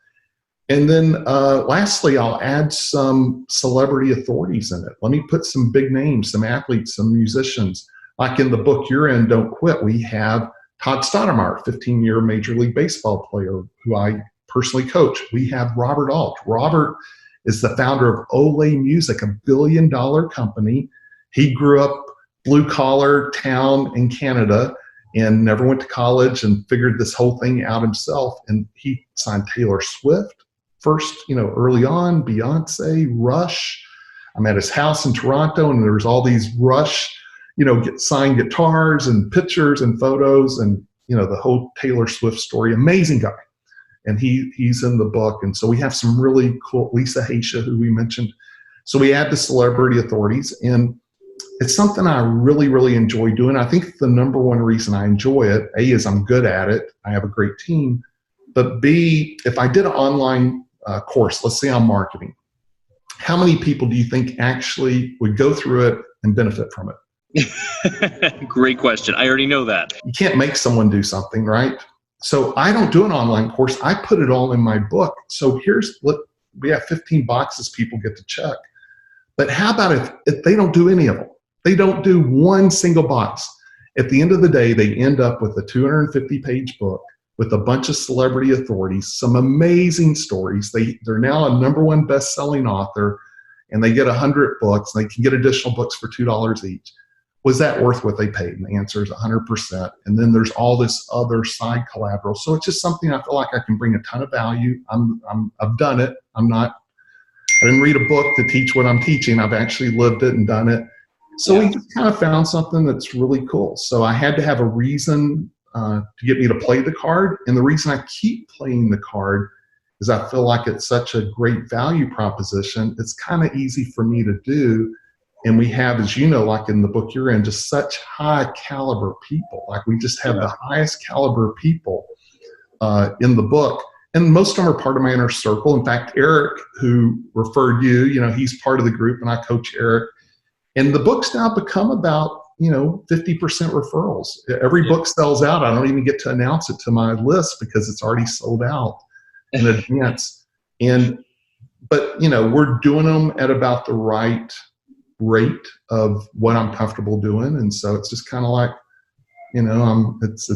And then lastly, I'll add some celebrity authorities in it. Let me put some big names, some athletes, some musicians. Like in the book you're in, Don't Quit, we have Todd Stoudemire, 15-year Major League Baseball player who I personally coach. We have Robert Alt. Robert is the founder of Olay Music, $1 billion company. He grew up blue-collar town in Canada and never went to college and figured this whole thing out himself. And he signed Taylor Swift first, early on, Beyonce, Rush. I'm at his house in Toronto, and there was all these Rush, signed guitars and pictures and photos, and, the whole Taylor Swift story. Amazing guy. And he's in the book. And so we have some really cool, Lisa Haisha, who we mentioned. So we add the celebrity authorities, and it's something I really, really enjoy doing. I think the number one reason I enjoy it, A, is I'm good at it. I have a great team. But B, if I did an online course, let's say I'm marketing, how many people do you think actually would go through it and benefit from it? Great question. I already know that. You can't make someone do something, right? So I don't do an online course. I put it all in my book. So here's what we have: 15 boxes people get to check. But how about if they don't do any of them? They don't do one single box. At the end of the day, they end up with a 250-page book with a bunch of celebrity authorities, some amazing stories. They're now a #1 best-selling author, and they get 100 books. And they can get additional books for $2 each. Was that worth what they paid? And the answer is 100%. And then there's all this other side collateral. So it's just something I feel like I can bring a ton of value. I've done it. I didn't read a book to teach what I'm teaching. I've actually lived it and done it. So we just kind of found something that's really cool. So I had to have a reason to get me to play the card. And the reason I keep playing the card is I feel like it's such a great value proposition. It's kind of easy for me to do. And we have, as you know, like in the book you're in, just such high caliber people. Like we just have the highest caliber people in the book. And most of them are part of my inner circle. In fact, Eric, who referred you, he's part of the group, and I coach Eric. And the book's now become about, 50% referrals. Every book sells out. I don't even get to announce it to my list because it's already sold out in advance. But we're doing them at about the right rate of what I'm comfortable doing. And so it's just kind of like, it's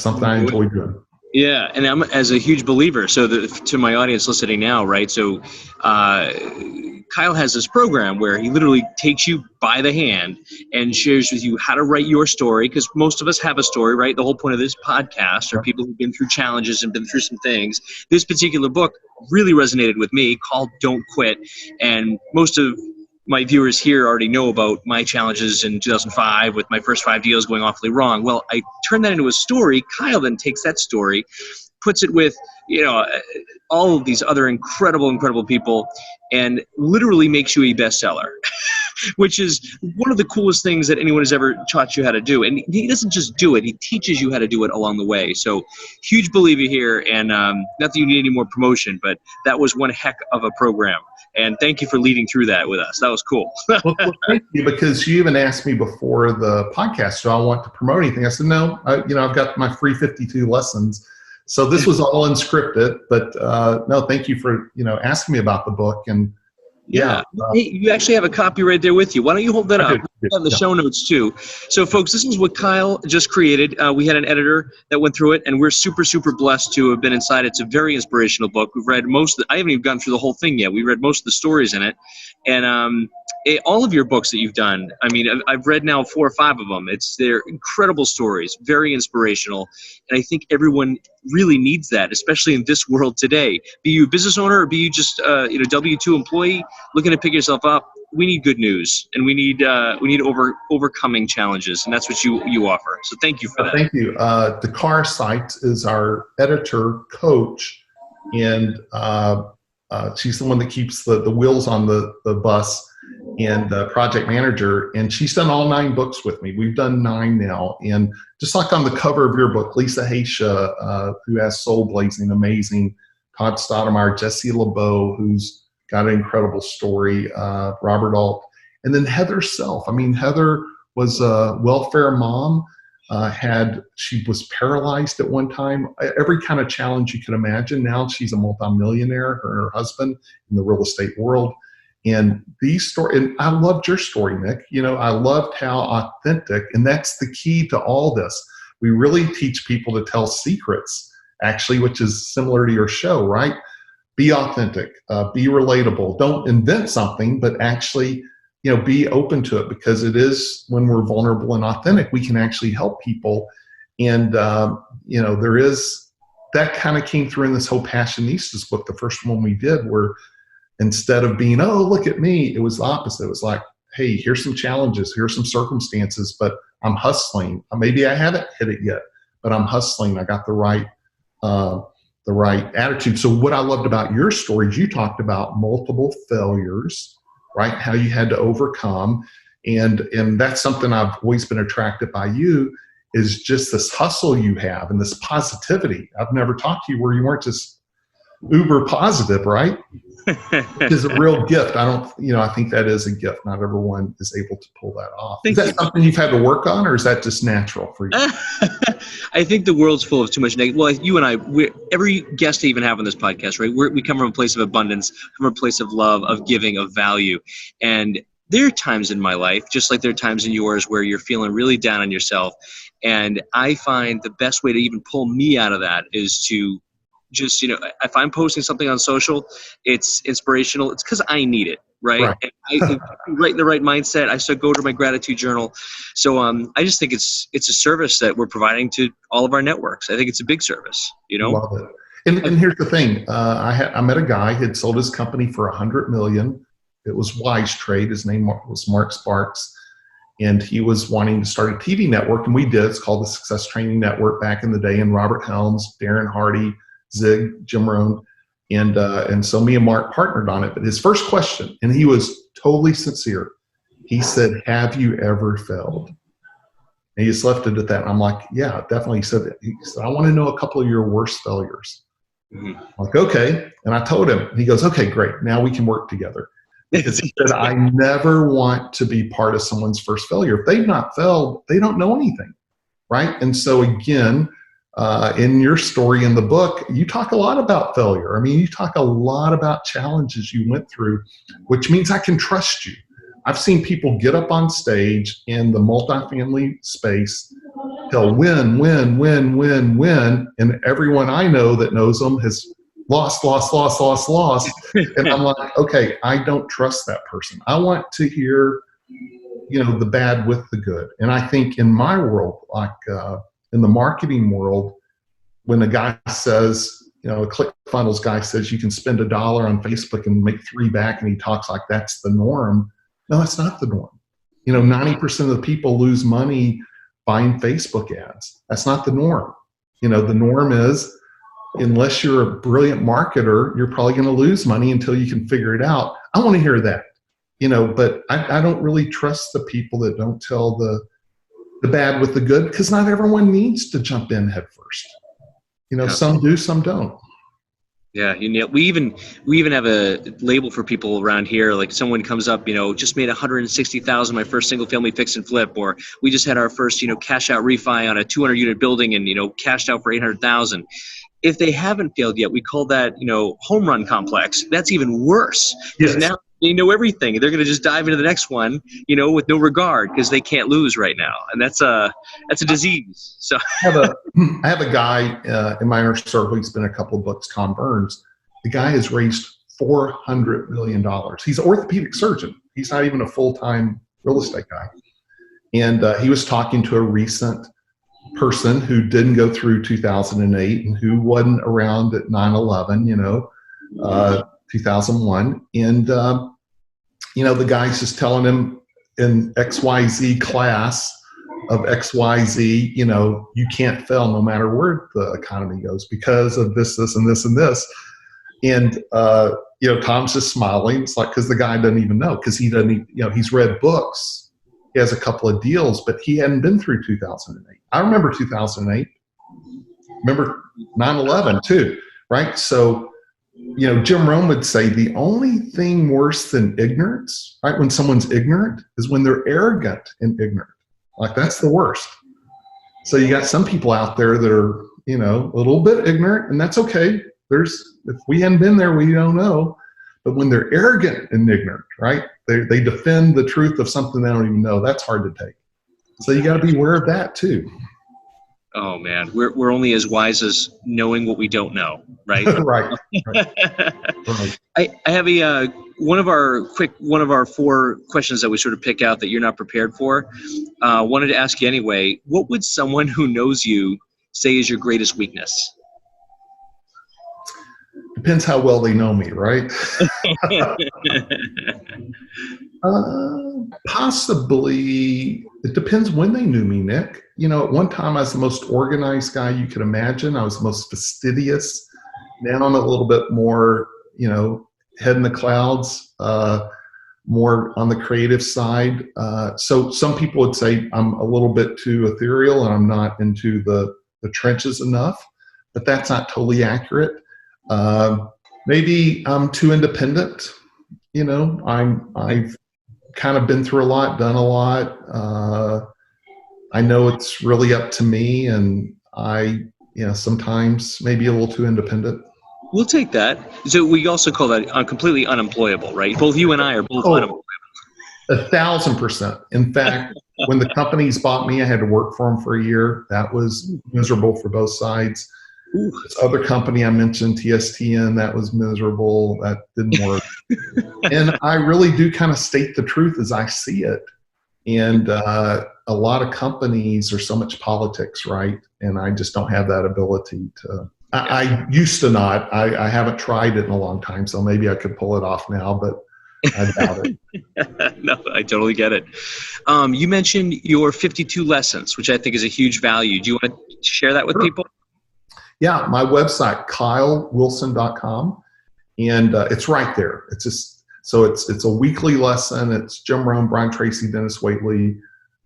something I enjoy doing. Yeah, and I'm as a huge believer. So to my audience listening now, right? So Kyle has this program where he literally takes you by the hand and shares with you how to write your story, because most of us have a story, right? The whole point of this podcast are people who've been through challenges and been through some things. This particular book really resonated with me, called Don't Quit. And most of my viewers here already know about my challenges in 2005 with my first 5 deals going awfully wrong. Well, I turned that into a story. Kyle then takes that story, puts it with, all of these other incredible people, and literally makes you a bestseller, which is one of the coolest things that anyone has ever taught you how to do. And he doesn't just do it, he teaches you how to do it along the way. So huge believer here. And not that you need any more promotion, but that was one heck of a program. And thank you for leading through that with us. That was cool. well, thank you, because you even asked me before the podcast, do I want to promote anything? I said, no, I've got my free 52 lessons. So this was all unscripted, but no, thank you for, asking me about the book. And hey, you actually have a copy right there with you. Why don't you hold that up? We'll have the show notes too. So folks, this is what Kyle just created. We had an editor that went through it, and we're super blessed to have been inside. It's a very inspirational book. We've read I haven't even gone through the whole thing yet. We read most of the stories in it. And all of your books that you've done, I mean, I've read now 4 or 5 of them. They're incredible stories, very inspirational. And I think everyone really needs that, especially in this world today. Be you a business owner or be you just W-2 employee looking to pick yourself up. We need good news, and we need overcoming challenges, and that's what you offer. So thank you for that. Thank you. Dakar Sites is our editor coach, and she's the one that keeps the wheels on the bus, and project manager, and she's done all 9 books with me. We've done 9 now, and just like on the cover of your book, Lisa Haisha, who has Soul Blazing, amazing, Todd Stoudemire, Jesse LeBeau, who's got an incredible story, Robert Alt, and then Heather Self. I mean, Heather was a welfare mom. She was paralyzed at one time, every kind of challenge you could imagine. Now she's a multimillionaire, her and her husband, in the real estate world. And these stories, and I loved your story, Nick. I loved how authentic, and that's the key to all this. We really teach people to tell secrets, actually, which is similar to your show, right? Be authentic, be relatable. Don't invent something, but actually, be open to it, because it is when we're vulnerable and authentic, we can actually help people. And, there is, that kind of came through in this whole Passionistas book, the first one we did, where instead of being, oh, look at me, it was the opposite. It was like, hey, here's some challenges, here's some circumstances, but I'm hustling. Maybe I haven't hit it yet, but I'm hustling. I got the right attitude. So what I loved about your stories, you talked about multiple failures, right? How you had to overcome. And that's something I've always been attracted by you, is just this hustle you have and this positivity. I've never talked to you where you weren't just, uber positive, right? Which is a real gift. I think that is a gift. Not everyone is able to pull that off. Is that something you've had to work on, or is that just natural for you? I think the world's full of too much negative. Well, you and I, every guest I even have on this podcast, right? We come from a place of abundance, from a place of love, of giving, of value. And there are times in my life, just like there are times in yours, where you're feeling really down on yourself. And I find the best way to even pull me out of that is to just, if I'm posting something on social, it's inspirational. It's because I need it, right? And I right in the right mindset. I still go to my gratitude journal. So I just think it's a service that we're providing to all of our networks. I think it's a big service, Love it. And here's the thing. I met a guy who had sold his company for $100 million. It was Wise Trade. His name was Mark Sparks. And he was wanting to start a TV network, and we did. It's called the Success Training Network back in the day. And Robert Helms, Darren Hardy, Zig, Jim Rohn, and so me and Mark partnered on it. But his first question, and he was totally sincere, he said, "Have you ever failed?" And he just left it at that. And I'm like, "Yeah, definitely." He said, "I want to know a couple of your worst failures." I'm like, "Okay." And I told him. He goes, "Okay, great. Now we can work together." Because he said, "I never want to be part of someone's first failure. If they've not failed, they don't know anything." Right? And so again, in your story in the book, you talk a lot about failure. I mean, you talk a lot about challenges you went through, which means I can trust you. I've seen people get up on stage in the multifamily space, they'll win, and everyone I know that knows them has lost. And I'm like, okay, I don't trust that person. I want to hear, the bad with the good. And I think in my world, like in the marketing world, when a guy says, a ClickFunnels guy says you can spend $1 on Facebook and make 3 back, and he talks like that's the norm. No, that's not the norm. 90% of the people lose money buying Facebook ads. That's not the norm. The norm is, unless you're a brilliant marketer, you're probably going to lose money until you can figure it out. I want to hear that, but I don't really trust the people that don't tell the bad with the good, because not everyone needs to jump in head first. Some do, some don't. Yeah, we even have a label for people around here. Like someone comes up, just made $160,000 my first single family fix and flip, or we just had our first, cash out refi on a 200 unit building and cashed out for $800,000. If they haven't failed yet, we call that home run complex. That's even worse, because now they know everything. They're going to just dive into the next one, with no regard, because they can't lose right now, and that's a disease. So I have a guy in my inner circle. He's been in a couple of books. Tom Burns. The guy has raised $400 million. He's an orthopedic surgeon. He's not even a full-time real estate guy. And he was talking to a recent person who didn't go through 2008 and who wasn't around at 9/11, 2001. And, the guy's just telling him in XYZ class of XYZ, you can't fail no matter where the economy goes because of this, and this, and this. And, Tom's just smiling. It's like, because the guy doesn't even know, because he doesn't, he's read books. He has a couple of deals, but he hadn't been through 2008. I remember 2008. Remember 9/11 too, right? So, Jim Rohn would say the only thing worse than ignorance, right, when someone's ignorant, is when they're arrogant and ignorant. Like, that's the worst. So you got some people out there that are, a little bit ignorant, and that's okay. If we hadn't been there, we don't know. But when they're arrogant and ignorant, right, they defend the truth of something they don't even know. That's hard to take. So you got to be aware of that too. Oh man, we're only as wise as knowing what we don't know, right? Right. I have one of our 4 questions that we sort of pick out that you're not prepared for. Wanted to ask you anyway. What would someone who knows you say is your greatest weakness? Depends how well they know me, right? Possibly. It depends when they knew me, Nick. At one time I was the most organized guy you could imagine. I was the most fastidious. Now I'm a little bit more, head in the clouds, more on the creative side. So some people would say I'm a little bit too ethereal and I'm not into the trenches enough, but that's not totally accurate. Maybe I'm too independent. I've kind of been through a lot, done a lot. I know it's really up to me, and sometimes maybe a little too independent. We'll take that. So we also call that completely unemployable, right? Both you and I are both unemployable. 1,000%. In fact, when the companies bought me, I had to work for them for a year. That was miserable for both sides. This other company I mentioned, TSTN, that was miserable. That didn't work. And I really do kind of state the truth as I see it. And a lot of companies are so much politics, right? And I just don't have that ability to. I used to not. I haven't tried it in a long time, so maybe I could pull it off now, but I doubt it. No, I totally get it. You mentioned your 52 lessons, which I think is a huge value. Do you want to share that with people? Yeah, my website, kylewilson.com, and it's right there. It's a weekly lesson. It's Jim Rohn, Brian Tracey, Dennis Waitley,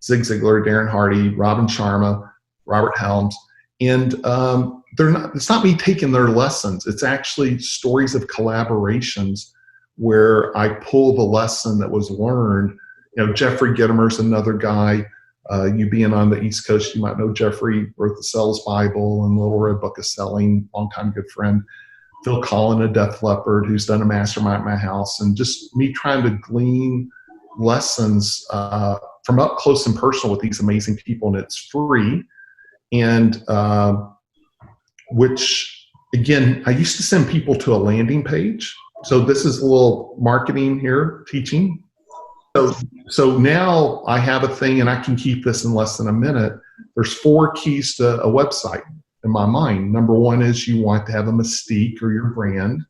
Zig Ziglar, Darren Hardy, Robin Sharma, Robert Helms, and it's not me taking their lessons. It's actually stories of collaborations where I pull the lesson that was learned. Jeffrey Gitomer's another guy. You being on the East Coast, you might know Jeffrey wrote the Sells Bible and Little Red Book of Selling, longtime good friend. Phil Collin, a Death Leopard, who's done a mastermind at my house, and just me trying to glean lessons from up close and personal with these amazing people, and it's free. And which, again, I used to send people to a landing page. So this is a little marketing here, teaching. So now I have a thing, and I can keep this in less than a minute. There's 4 keys to a website in my mind. Number 1 is you want to have a mystique or your brand.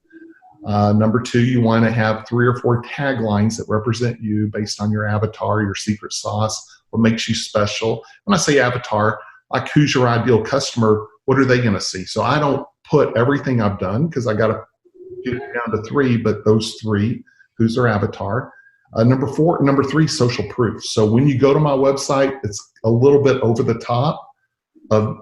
Number 2, you want to have 3 or 4 taglines that represent you based on your avatar, your secret sauce, what makes you special. When I say avatar, like who's your ideal customer, what are they going to see? So I don't put everything I've done because I got to get it down to 3, but those 3, who's their avatar. Number 3, social proof. So when you go to my website, it's a little bit over the top of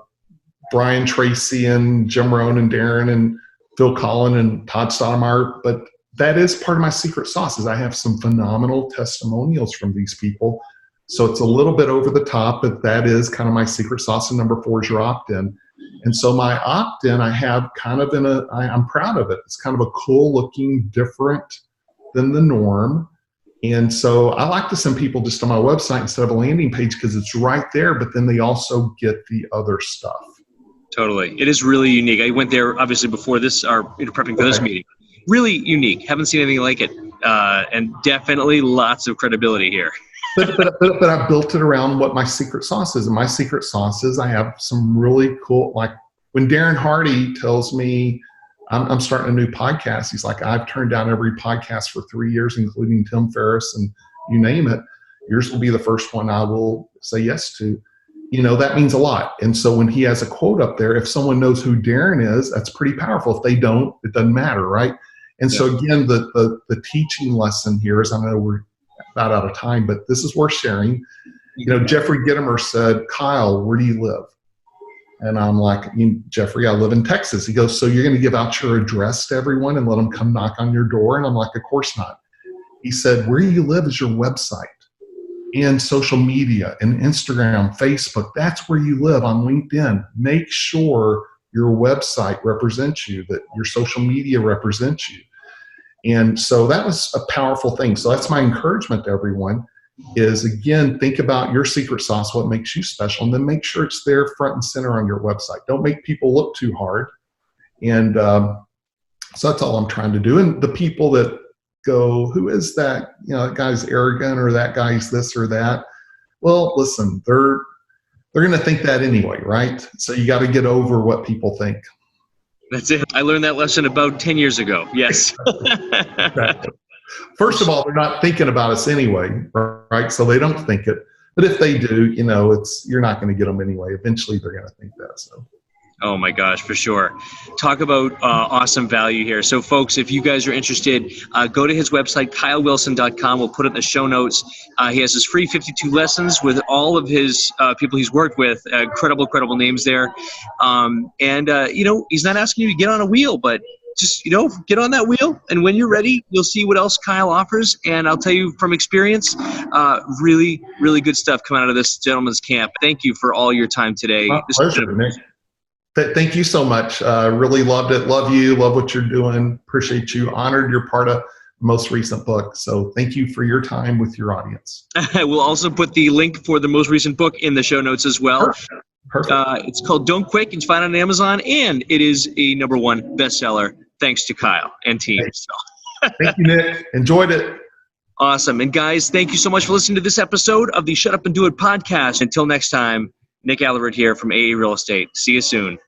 Brian Tracey and Jim Rohn and Darren and Phil Collin and Todd Stoudemire, but that is part of my secret sauce. Is I have some phenomenal testimonials from these people. So it's a little bit over the top, but that is kind of my secret sauce. And number 4 is your opt-in. And so my opt-in, I have kind of I'm proud of it. It's kind of a cool looking, different than the norm. And so I like to send people just to my website instead of a landing page because it's right there, but then they also get the other stuff. Totally. It is really unique. I went there obviously before this, prepping for this meeting. Really unique. Haven't seen anything like it. And definitely lots of credibility here. But I built it around what my secret sauce is. And my secret sauce is I have some really cool, like when Darren Hardy tells me I'm starting a new podcast, he's like, I've turned down every podcast for 3 years, including Tim Ferriss and you name it. Yours will be the first one I will say yes to. That means a lot. And so when he has a quote up there, if someone knows who Darren is, that's pretty powerful. If they don't, it doesn't matter, right? And so again, the teaching lesson here is, I know we're about out of time, but this is worth sharing. Jeffrey Gitomer said, Kyle, where do you live? And I'm like, Jeffrey, I live in Texas. He goes, so you're going to give out your address to everyone and let them come knock on your door? And I'm like, of course not. He said, where you live is your website and social media and Instagram, Facebook. That's where you live, on LinkedIn. Make sure your website represents you, that your social media represents you. And so that was a powerful thing. So that's my encouragement to everyone is, again, think about your secret sauce, what makes you special, and then make sure it's there front and center on your website. Don't make people look too hard. And so that's all I'm trying to do. And the people that go, who is that? That guy's arrogant, or that guy's this or that. Well, listen, they're going to think that anyway, right? So you got to get over what people think. That's it. I learned that lesson about 10 years ago. Yes. Exactly. First of all, they're not thinking about us anyway, right? So they don't think it. But if they do, you're not going to get them anyway. Eventually, they're going to think that. So. Oh my gosh, for sure. Talk about awesome value here. So folks, if you guys are interested, go to his website, kylewilson.com. We'll put it in the show notes. He has his free 52 lessons with all of his people he's worked with, incredible names there. He's not asking you to get on a wheel, but just, get on that wheel. And when you're ready, you'll see what else Kyle offers. And I'll tell you from experience, really, really good stuff coming out of this gentleman's camp. Thank you for all your time today. My pleasure, Nick. Thank you so much. Really loved it. Love you. Love what you're doing. Appreciate you. Honored you're part of the most recent book. So thank you for your time with your audience. We'll also put the link for the most recent book in the show notes as well. Perfect. It's called Don't Quit. You can find it on Amazon, and it is a #1 bestseller thanks to Kyle and team. Thank you, Nick. Enjoyed it. Awesome. And guys, thank you so much for listening to this episode of the Shut Up and Do It podcast. Until next time, Nick Aalerud here from AA Real Estate. See you soon.